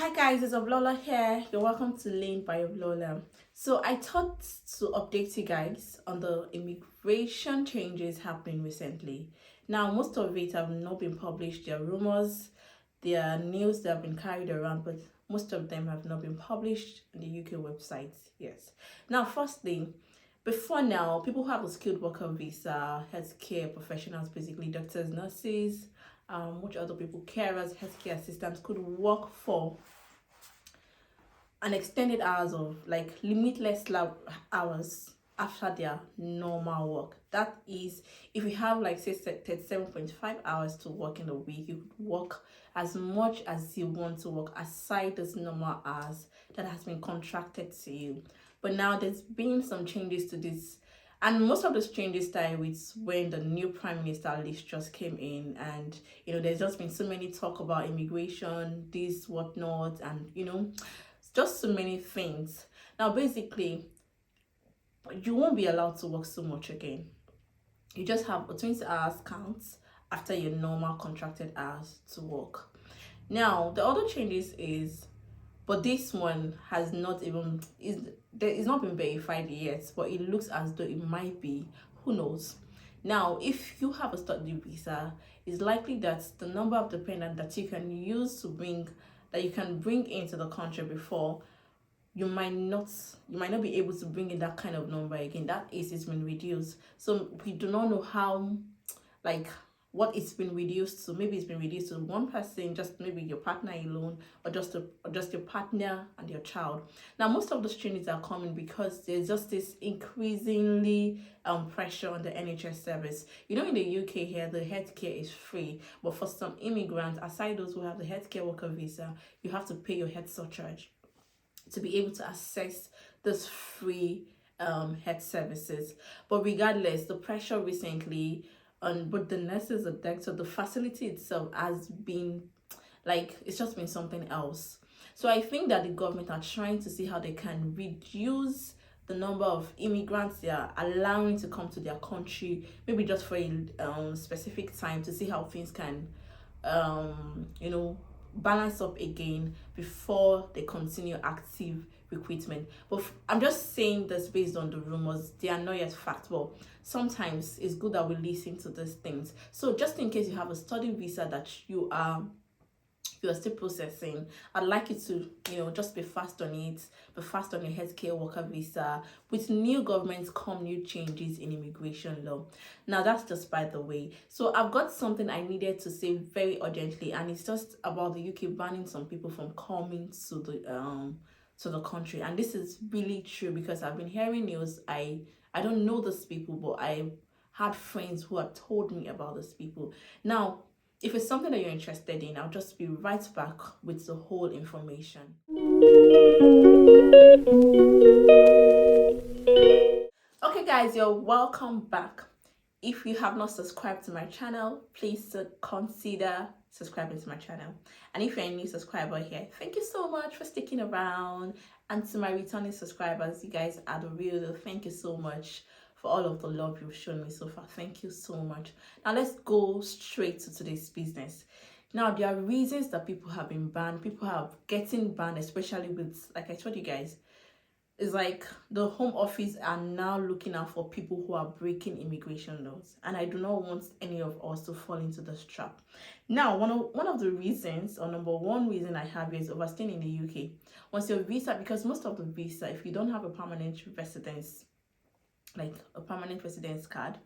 Hi guys, it's Oblola here. You're welcome to Lane by Oblola. So I thought to update you guys on the immigration changes happening recently. Now most of it have not been published. There are rumors, there are news that have been carried around, but most of them have not been published on the UK website. Yes. Now firstly, before now, people who have a skilled worker visa, healthcare professionals, basically doctors, nurses, which other people, carers, healthcare assistants could work for an extended hours of like limitless hours after their normal work. That is, if you have like say 37.5 hours to work in a week, you could work as much as you want to work aside those normal hours that has been contracted to you. But now there's been some changes to this, and most of those changes started with when the new Prime Minister list just came in, and there's just been so many talk about immigration, this, whatnot, and just so many things. Now, basically, you won't be allowed to work so much again. You just have a 20 hours count after your normal contracted hours to work. Now, the other changes is, but this one has not even it's not been verified yet, but it looks as though it might be. Who knows? Now, if you have a study visa, it's likely that the number of dependents that you can bring into the country before, you might not be able to bring in that kind of number again. That is, it's been reduced. So we do not know how, like, what it's been reduced to. Maybe it's been reduced to one person, just maybe your partner alone, or just your partner and your child. Now most of those changes are coming because there's just this increasingly pressure on the NHS service. In the UK here, the healthcare is free, but for some immigrants, aside those who have the healthcare worker visa, you have to pay your health surcharge to be able to access this free health services. But regardless, the pressure recently on both the nurses and doctors, the facility itself has been like, it's just been something else. So I think that the government are trying to see how they can reduce the number of immigrants they are allowing to come to their country, maybe just for a specific time, to see how things can you know balance up again before they continue active recruitment. But I'm just saying this based on the rumors. They are not yet fact. Well, sometimes it's good that we listen to these things. So just in case you have a study visa that you are still processing, I'd like you to, just be fast on it, be fast on your healthcare worker visa. With new governments come new changes in immigration law. Now, that's just by the way. So I've got something I needed to say very urgently, and it's just about the UK banning some people from coming to the country. And this is really true because I've been hearing news. I don't know these people, but I had friends who have told me about these people. Now, if it's something that you're interested in, I'll just be right back with the whole information. Okay guys, you're welcome back. If you have not subscribed to my channel, please consider subscribing to my channel. And if you're a new subscriber here, thank you so much for sticking around. And to my returning subscribers, you guys are the real deal. Thank you so much for all of the love you've shown me so far. Thank you so much. Now let's go straight to today's business. Now, there are reasons that people have been banned. People have getting banned, especially with, like I told you guys, it's like the Home Office are now looking out for people who are breaking immigration laws, and I do not want any of us to fall into this trap. Now, one of the reasons, or number one reason I have, is overstaying in the UK. Once your visa, because most of the visa, if you don't have a permanent residence, like a permanent residence card,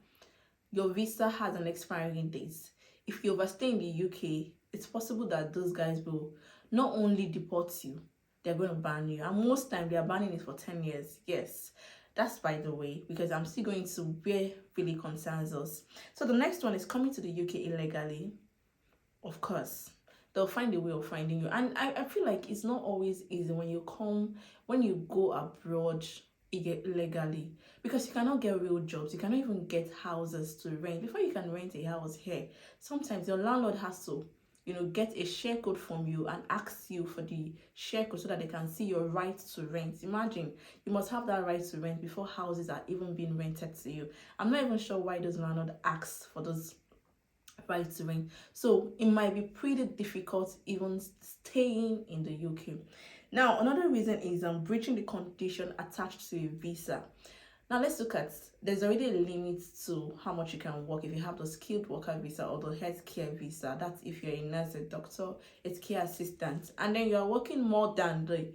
your visa has an expiring date. If you overstay in the UK, it's possible that those guys will not only deport you, they're going to ban you. And most time they are banning it for 10 years. Yes, that's by the way, because I'm still going to where really concerns us. So the next one is coming to the UK illegally. Of course, they'll find a way of finding you. And I feel like it's not always easy when you go abroad illegally, because you cannot get real jobs, you cannot even get houses to rent. Before you can rent a house here, sometimes your landlord has to get a share code from you and ask you for the share code so that they can see your right to rent. Imagine, you must have that right to rent before houses are even being rented to you. I'm not even sure why those landlord asks for those right to rent. So it might be pretty difficult even staying in the UK. Now, another reason is breaching the condition attached to a visa. Now let's look at, there's already a limit to how much you can work if you have the skilled worker visa or the healthcare visa. That's if you're a nurse, a doctor, a care assistant, and then you're working more than the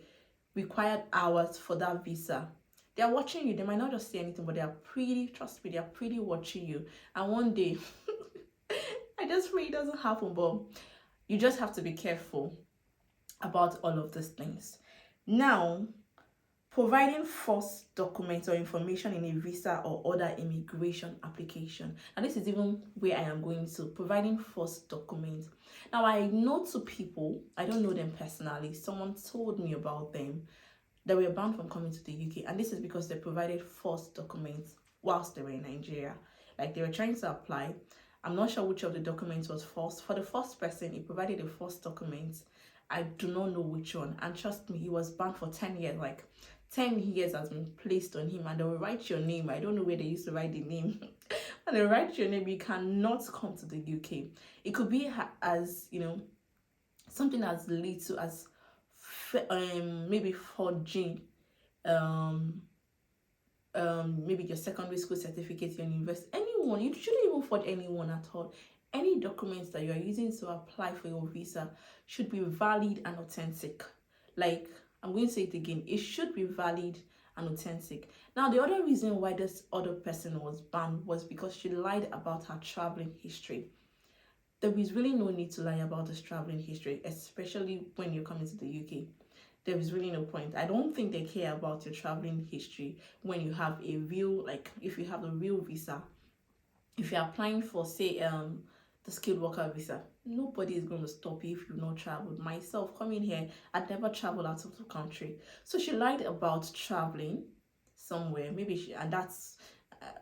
required hours for that visa. They are watching you. They might not just say anything, but they are pretty, trust me, they are pretty watching you. And one day, I just pray it doesn't happen, but you just have to be careful about all of these things. Now, providing false documents or information in a visa or other immigration application. And this is even where I am going to, providing false documents. Now, I know two people, I don't know them personally, someone told me about them, that were banned from coming to the UK, and this is because they provided false documents whilst they were in Nigeria. Like, they were trying to apply. I'm not sure which of the documents was false. For the first person, he provided a false document. I do not know which one, and trust me, he was banned for 10 years. Like, 10 years has been placed on him, and they will write your name. I don't know where they used to write the name. And they write your name, you cannot come to the UK. It could be as, you know, something as little as maybe forging maybe your secondary school certificate, your university, anyone. You shouldn't even forge anyone at all. Any documents that you are using to apply for your visa should be valid and authentic. Like, I'm going to say it again, it should be valid and authentic. Now, the other reason why this other person was banned was because she lied about her traveling history. There is really no need to lie about this traveling history, especially when you're coming to the UK. There is really no point. I don't think they care about your traveling history when you have a real, like, if you have a real visa. If you're applying for, say, the skilled worker visa, nobody is going to stop you if you've not traveled. Myself, coming here, I'd never traveled out of the country. So she lied about traveling somewhere, maybe she, and that's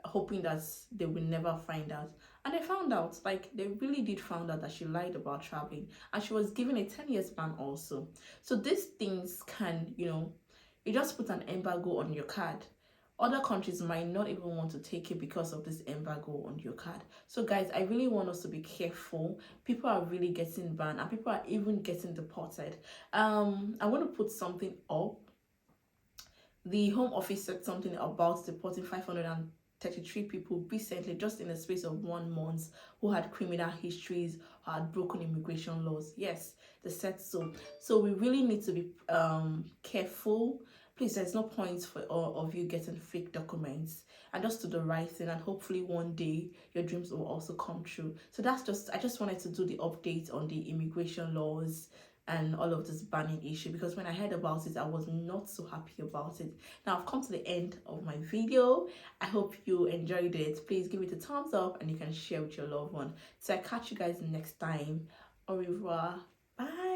hoping that they will never find out. And they found out, like, they really did find out that she lied about traveling, and she was given a 10 years ban also. So these things can, you know, you just put an embargo on your card. Other countries might not even want to take it because of this embargo on your card. So guys, I really want us to be careful. People are really getting banned, and people are even getting deported. I want to put something up. The Home Office said something about deporting 533 people recently, just in the space of 1 month, who had criminal histories, who had broken immigration laws. Yes, they said so. So we really need to be careful. Please, there's no point for all of you getting fake documents, and just do the right thing, and hopefully one day your dreams will also come true. So that's just, I just wanted to do the update on the immigration laws and all of this banning issue, because when I heard about it, I was not so happy about it. Now I've come to the end of my video. I hope you enjoyed it. Please give it a thumbs up, and you can share with your loved one. So I catch you guys next time. Au revoir. Bye.